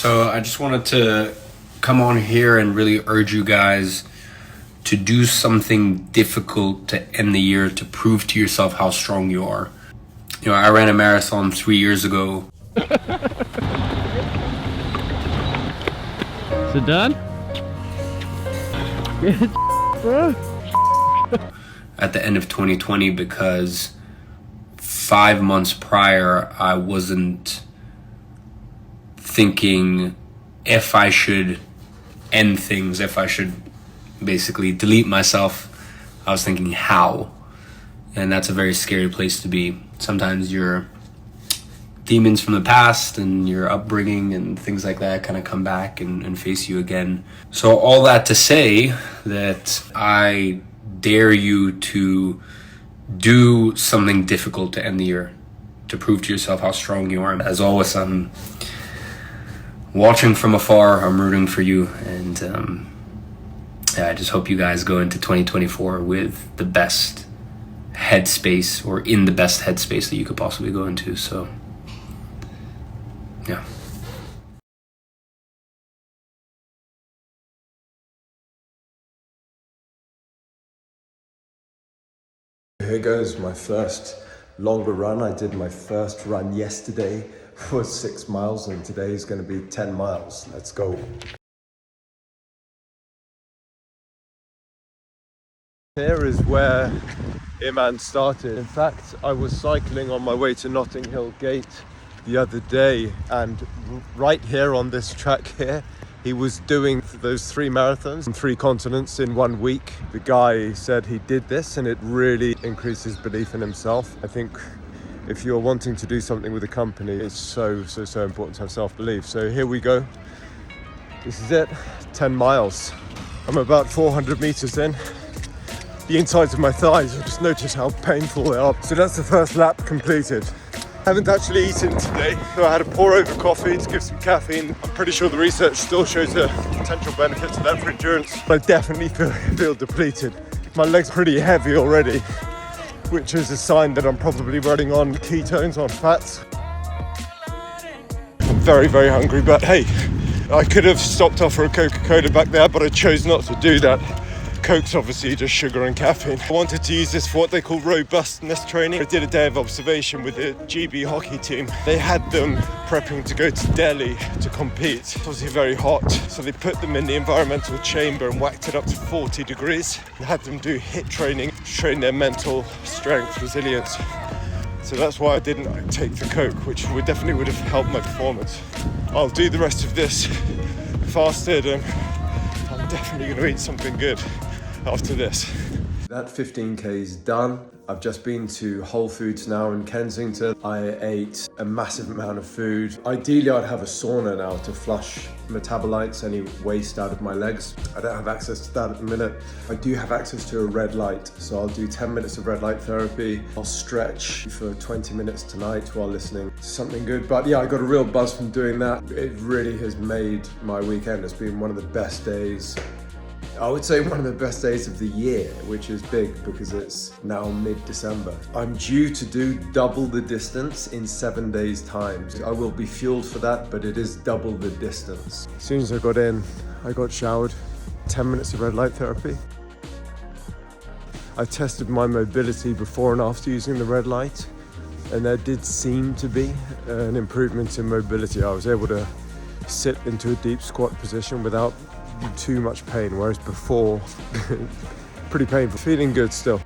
So I just wanted to come on here and really urge you guys to do something difficult to end the year to prove to yourself how strong you are. You know, I ran a marathon 3 years ago. Is it done? At the end of 2020 because 5 months prior I wasn't thinking if I should end things, if I should basically delete myself. I was thinking how, and that's a very scary place to be. Sometimes your demons from the past and your upbringing and things like that kind of come back and face you again. So all that to say that I dare you to do something difficult to end the year, to prove to yourself how strong you are. As always, I'm watching from afar, I'm rooting for you, and I just hope you guys go into 2024 with the best headspace, or in the best headspace that you could possibly go into. So yeah. Here goes my first longer run. I did my first run yesterday for 6 miles, and today is going to be 10 miles. Let's go. Here is where Iman started. In fact, I was cycling on my way to Notting Hill Gate the other day, and right here on this track here, he was doing those 3 marathons on 3 continents in 1 week. The guy said he did this and it really increased his belief in himself. I think if you're wanting to do something with a company, it's so important to have self-belief. So here we go. This is it, 10 miles. I'm about 400 meters in. The insides of my thighs, I just noticed how painful they are. So that's the first lap completed. I haven't actually eaten today, so I had a pour over coffee to give some caffeine. I'm pretty sure the research still shows the potential benefits of that for endurance. I definitely feel depleted. My legs are pretty heavy already, which is a sign that I'm probably running on ketones, on fats. I'm very hungry, but hey, I could have stopped off for a Coca-Cola back there, but I chose not to do that. Coke's obviously just sugar and caffeine. I wanted to use this for what they call robustness training. I did a day of observation with the GB hockey team. They had them prepping to go to Delhi to compete. It's obviously very hot, so they put them in the environmental chamber and whacked it up to 40 degrees and had them do HIIT training to train their mental strength, resilience. So that's why I didn't take the Coke, which definitely would have helped my performance. I'll do the rest of this fasted, and I'm definitely going to eat something good after this. That 15k is done. I've just been to Whole Foods now in Kensington. I ate a massive amount of food. Ideally, I'd have a sauna now to flush metabolites, any waste out of my legs. I don't have access to that at the minute. I do have access to a red light, so I'll do 10 minutes of red light therapy. I'll stretch for 20 minutes tonight while listening to something good. But yeah, I got a real buzz from doing that. It really has made my weekend. It's been one of the best days. I would say one of the best days of the year, which is big because it's now mid-December. I'm due to do double the distance in 7 days' time. I will be fueled for that, but it is double the distance. As soon as I got in, I got showered, 10 minutes of red light therapy. I tested my mobility before and after using the red light, and there did seem to be an improvement in mobility. I was able to sit into a deep squat position without too much pain, whereas before, pretty painful. Feeling good still.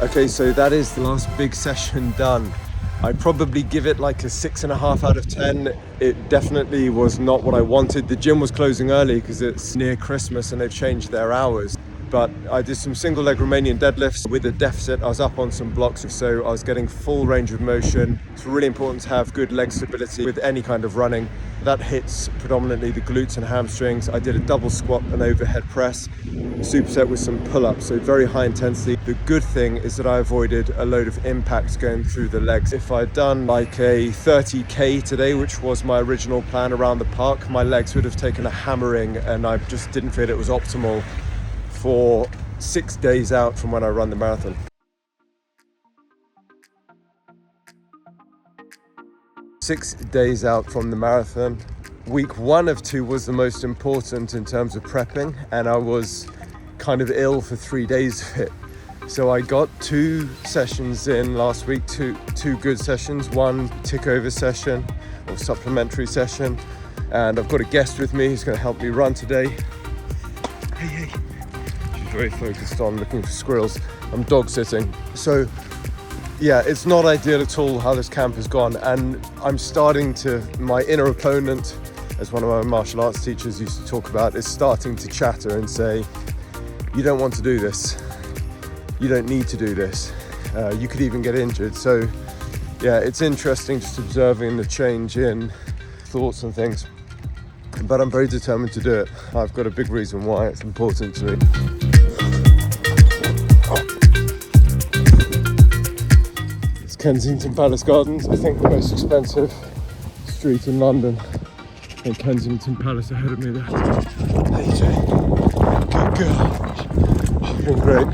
Okay, so that is the last big session done. I'd probably give it like a 6.5 out of 10. It definitely was not what I wanted. The gym was closing early because it's near Christmas and they've changed their hours. But I did some single leg Romanian deadlifts with a deficit. I was up on some blocks, so I was getting full range of motion. It's really important to have good leg stability with any kind of running. That hits predominantly the glutes and hamstrings. I did a double squat and overhead press, superset with some pull-ups, so very high intensity. The good thing is that I avoided a load of impact going through the legs. If I'd done like a 30k today, which was my original plan around the park, my legs would have taken a hammering and I just didn't feel it was optimal for 6 days out from when I run the marathon. 6 days out from the marathon. Week 1 of 2 was the most important in terms of prepping, and I was kind of ill for 3 days of it. So I got 2 sessions in last week, two good sessions, 1 tick over session or supplementary session, and I've got a guest with me who's going to help me run today. Hey. She's very focused on looking for squirrels. I'm dog sitting. So yeah, it's not ideal at all how this camp has gone, and I'm starting to, my inner opponent, as one of my martial arts teachers used to talk about, is starting to chatter and say, you don't want to do this. You don't need to do this. You could even get injured. So yeah, it's interesting just observing the change in thoughts and things. But I'm very determined to do it. I've got a big reason why it's important to me. It's Kensington Palace Gardens, I think the most expensive street in London. And Kensington Palace ahead of me there. Hey Jay, good girl. Oh, been great.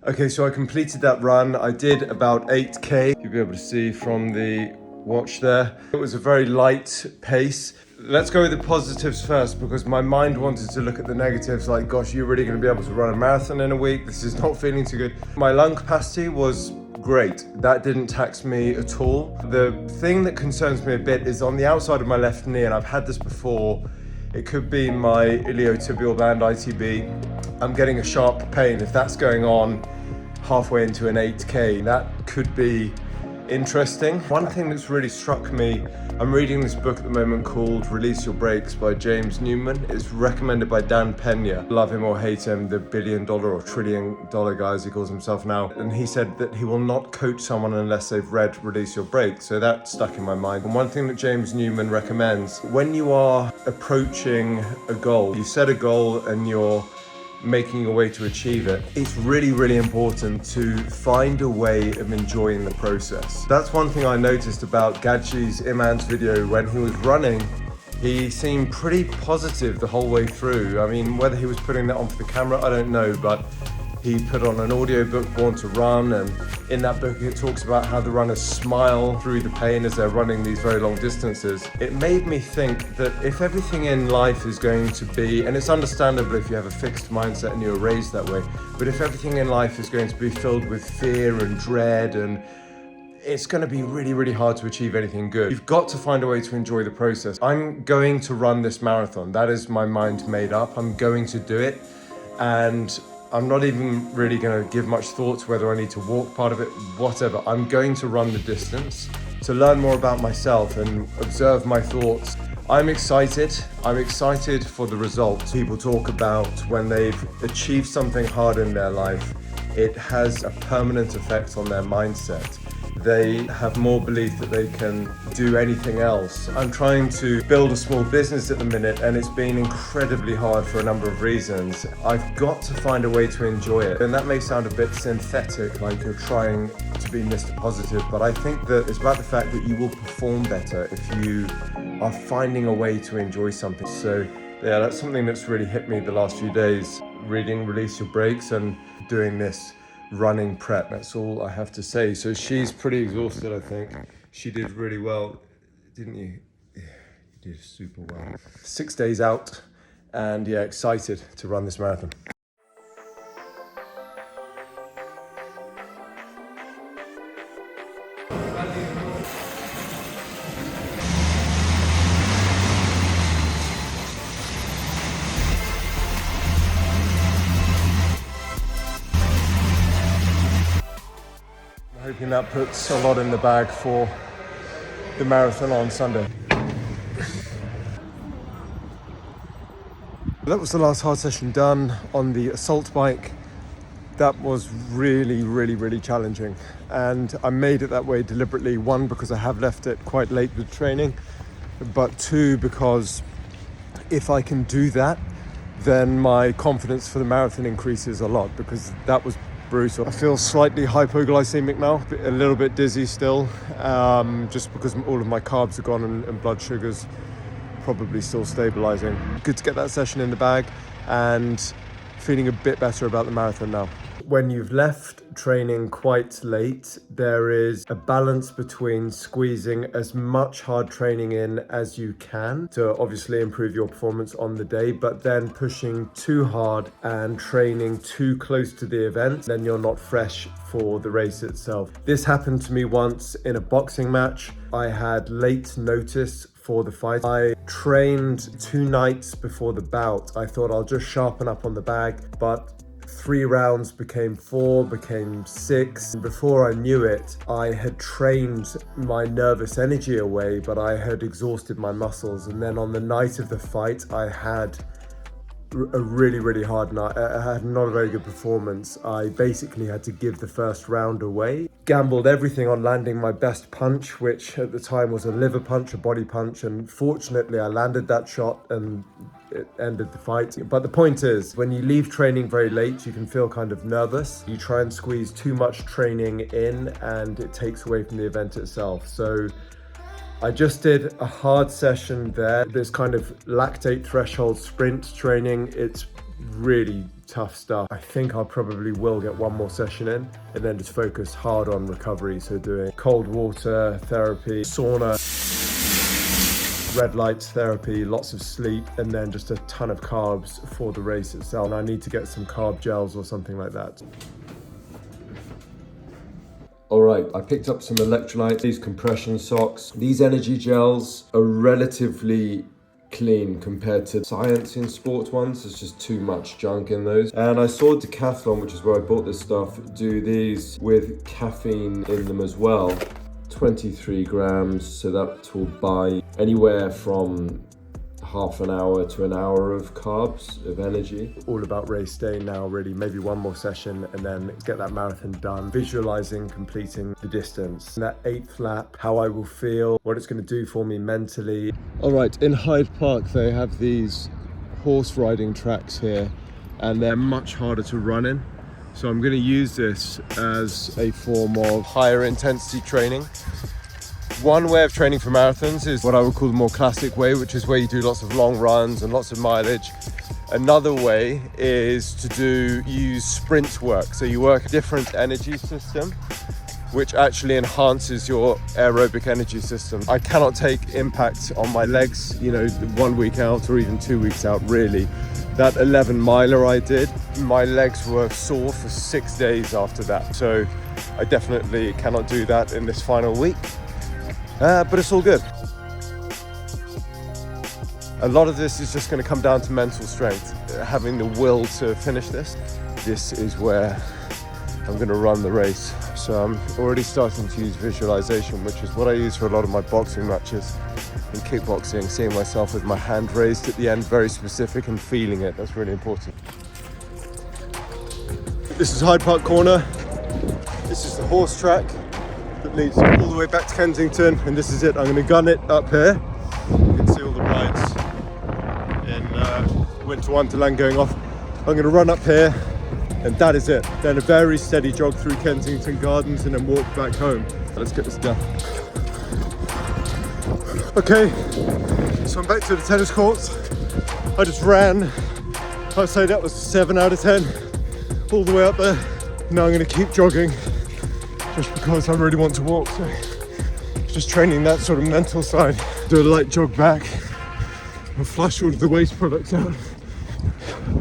Okay, so I completed that run. I did about 8k. You'll be able to see from the watch there. It was a very light pace. Let's go with the positives first, because my mind wanted to look at the negatives, like, gosh, you're really going to be able to run a marathon in a week? This is not feeling too good. My lung capacity was great. That didn't tax me at all. The thing that concerns me a bit is on the outside of my left knee, and I've had this before. It could be my iliotibial band, ITB. I'm getting a sharp pain. If that's going on halfway into an 8k, that could be interesting. One thing that's really struck me, I'm reading this book at the moment called Release Your Brakes by James Newman. It's recommended by Dan Pena. Love him or hate him, the $1 billion or $1 trillion guy as he calls himself now. And he said that he will not coach someone unless they've read Release Your Brakes. So that stuck in my mind. And one thing that James Newman recommends, when you are approaching a goal, you set a goal and you're making your way to achieve it, it's really, really important to find a way of enjoying the process. That's one thing I noticed about Gadzhi's Iman's video. When he was running, he seemed pretty positive the whole way through. I mean, whether he was putting that on for the camera, I don't know, but he put on an audio book, Born to Run, and in that book it talks about how the runners smile through the pain as they're running these very long distances. It made me think that if everything in life is going to be, and it's understandable if you have a fixed mindset and you're raised that way, but if everything in life is going to be filled with fear and dread, and it's going to be really, really hard to achieve anything good. You've got to find a way to enjoy the process. I'm going to run this marathon. That is my mind made up. I'm going to do it, and I'm not even really going to give much thought to whether I need to walk part of it, whatever. I'm going to run the distance to learn more about myself and observe my thoughts. I'm excited. I'm excited for the results. People talk about when they've achieved something hard in their life, it has a permanent effect on their mindset. They have more belief that they can do anything else. I'm trying to build a small business at the minute, and it's been incredibly hard for a number of reasons. I've got to find a way to enjoy it. And that may sound a bit synthetic, like you're trying to be Mr. Positive, but I think that it's about the fact that you will perform better if you are finding a way to enjoy something. So yeah, that's something that's really hit me the last few days. Reading Release Your Brakes and doing this running prep, that's all I have to say. So she's pretty exhausted, I think. She did really well, didn't you? Yeah, you did super well. 6 days out, and yeah, excited to run this marathon. think that puts a lot in the bag for the marathon on Sunday. That was the last hard session done on the assault bike. That was really challenging, and I made it that way deliberately. One, because I have left it quite late with training, but two, because if I can do that, then my confidence for the marathon increases a lot, because that was brutal. I feel slightly hypoglycemic now, a little bit dizzy still, just because all of my carbs are gone and blood sugars probably still stabilizing. Good to get that session in the bag and feeling a bit better about the marathon now. When you've left training quite late, there is a balance between squeezing as much hard training in as you can to obviously improve your performance on the day, but then pushing too hard and training too close to the event, then you're not fresh for the race itself. This happened to me once in a boxing match. I had late notice for the fight. I trained 2 nights before the bout. I thought I'll just sharpen up on the bag, but 3 rounds became 4, became 6. And before I knew it, I had trained my nervous energy away, but I had exhausted my muscles. And then on the night of the fight, I had a really hard night. I had not a very good performance. I basically had to give the first round away. Gambled everything on landing my best punch, which at the time was a liver punch, a body punch, and fortunately I landed that shot and it ended the fight. But the point is, when you leave training very late, you can feel kind of nervous. You try and squeeze too much training in and it takes away from the event itself. So I just did a hard session there. This kind of lactate threshold sprint training, it's really tough stuff. I think I probably will get 1 more session in and then just focus hard on recovery. So doing cold water therapy, sauna, red light therapy, lots of sleep, and then just a ton of carbs for the race itself. And I need to get some carb gels or something like that. All right, I picked up some electrolytes, these compression socks. These energy gels are relatively clean compared to science in sport ones. There's just too much junk in those. And I saw Decathlon, which is where I bought this stuff, do these with caffeine in them as well. 23 grams, so that will buy anywhere from half an hour to an hour of carbs, of energy. All about race day now, really. Maybe 1 more session and then get that marathon done. Visualizing completing the distance. And that 8th lap, how I will feel, what it's going to do for me mentally. All right, in Hyde Park, they have these horse riding tracks here, and they're much harder to run in. So I'm going to use this as a form of higher intensity training. One way of training for marathons is what I would call the more classic way, which is where you do lots of long runs and lots of mileage. Another way is to use sprint work. So you work a different energy system, which actually enhances your aerobic energy system. I cannot take impact on my legs, 1 week out or even 2 weeks out, really. That 11 miler I did, my legs were sore for 6 days after that. So I definitely cannot do that in this final week. But it's all good. A lot of this is just going to come down to mental strength, having the will to finish this. This is where I'm going to run the race. So I'm already starting to use visualization, which is what I use for a lot of my boxing matches and kickboxing, seeing myself with my hand raised at the end, very specific, and feeling it. That's really important. This is Hyde Park Corner. This is the horse track that leads all the way back to Kensington, and this is it. I'm going to gun it up here. You can see all the rides in Winter Wonderland going off. I'm going to run up here, and that is it. Then a very steady jog through Kensington Gardens and then walk back home. Let's get this done. Okay, so I'm back to the tennis courts. I just ran. I'd say that was 7 out of 10, all the way up there. Now I'm going to keep jogging, just because I really want to walk. So just training that sort of mental side. Do a light jog back and flush all of the waste products out.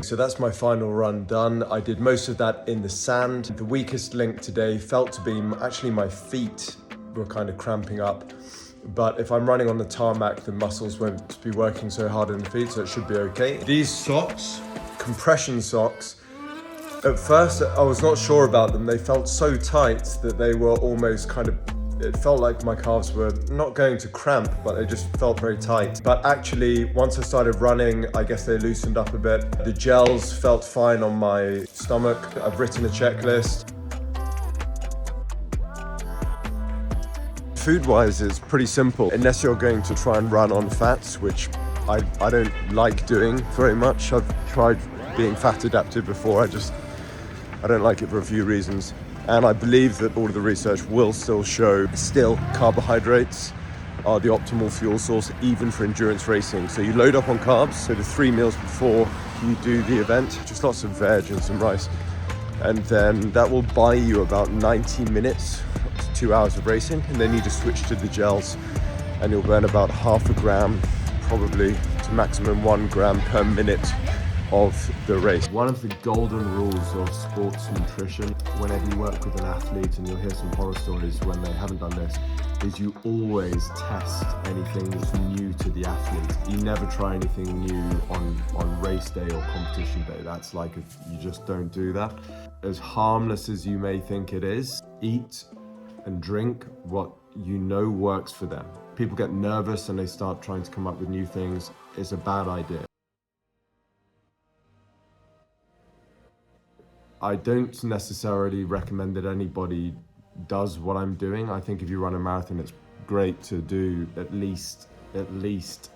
So that's my final run done. I did most of that in the sand. The weakest link today felt to be actually my feet were kind of cramping up. But if I'm running on the tarmac, the muscles won't be working so hard in the feet, so it should be okay. These socks, compression socks, At first, I was not sure about them. They felt so tight that they were almost kind of, it felt like my calves were not going to cramp, but they just felt very tight. But actually, once I started running, I guess they loosened up a bit. The gels felt fine on my stomach. I've written a checklist. Food-wise, it's pretty simple, unless you're going to try and run on fats, which I don't like doing very much. I've tried being fat adapted before. I don't like it for a few reasons. And I believe that all of the research will still show carbohydrates are the optimal fuel source, even for endurance racing. So you load up on carbs, so the 3 meals before you do the event, just lots of veg and some rice. And then that will buy you about 90 minutes to 2 hours of racing. And then you just switch to the gels and you'll burn about 0.5 gram, probably to maximum 1 gram per minute of the race. One of the golden rules of sports nutrition, whenever you work with an athlete, and you'll hear some horror stories when they haven't done this, is you always test anything that's new to the athlete. You never try anything new on race day or competition day. That's like, if you just don't do that. As harmless as you may think it is, eat and drink what you know works for them. People get nervous and they start trying to come up with new things. It's a bad idea. I don't necessarily recommend that anybody does what I'm doing. I think if you run a marathon, it's great to do at least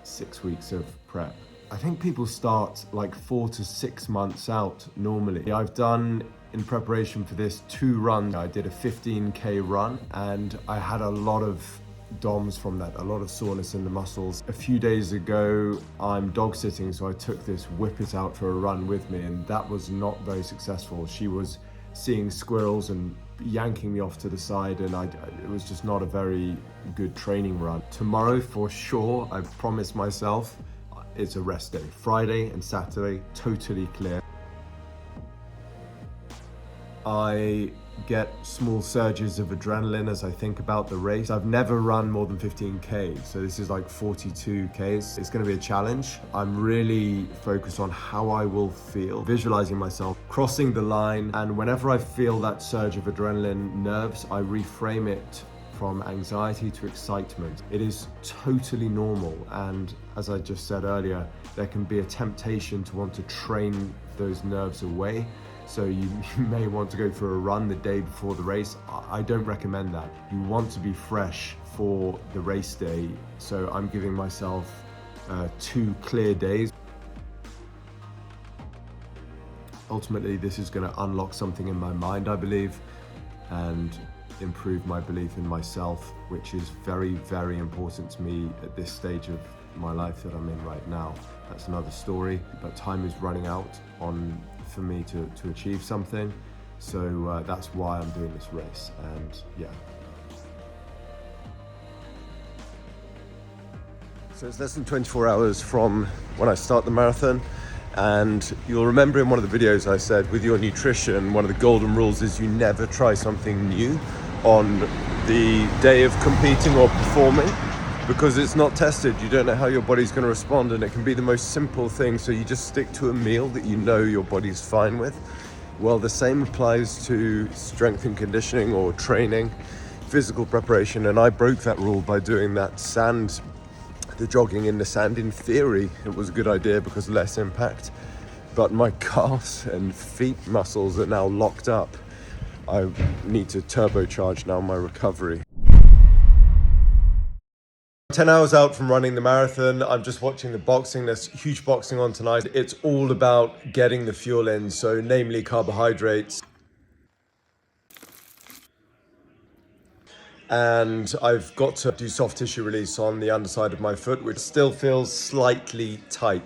6 weeks of prep. I think people start like 4 to 6 months out normally. I've done, in preparation for this, 2 runs. I did a 15K run and I had a lot of DOMs from that, a lot of soreness in the muscles. A few days ago, I'm dog sitting, so I took this Whippet out for a run with me, and that was not very successful. She was seeing squirrels and yanking me off to the side, and it was just not a very good training run. Tomorrow, for sure, I promised myself, it's a rest day. Friday and Saturday, totally clear. I get small surges of adrenaline as I think about the race. I've never run more than 15K, so this is like 42Ks. It's going to be a challenge. I'm really focused on how I will feel, visualizing myself crossing the line, and whenever I feel that surge of adrenaline nerves, I reframe it from anxiety to excitement. It is totally normal, and as I just said earlier, there can be a temptation to want to train those nerves away. So you may want to go for a run the day before the race. I don't recommend that. You want to be fresh for the race day. So I'm giving myself 2 clear days. Ultimately, this is going to unlock something in my mind, I believe, and improve my belief in myself, which is very, very important to me at this stage of my life that I'm in right now. That's another story, but time is running out for me to achieve something. So that's why I'm doing this race, and yeah. So it's less than 24 hours from when I start the marathon, and you'll remember in one of the videos I said with your nutrition, one of the golden rules is you never try something new on the day of competing or performing, because it's not tested. You don't know how your body's going to respond, and it can be the most simple thing. So you just stick to a meal that you know your body's fine with. Well, the same applies to strength and conditioning or training, physical preparation. And I broke that rule by doing that the jogging in the sand. In theory, it was a good idea because less impact, but my calves and feet muscles are now locked up. I need to turbocharge now my recovery. 10 hours out from running the marathon, I'm just watching the boxing. There's huge boxing on tonight. It's all about getting the fuel in, so namely carbohydrates. And I've got to do soft tissue release on the underside of my foot, which still feels slightly tight.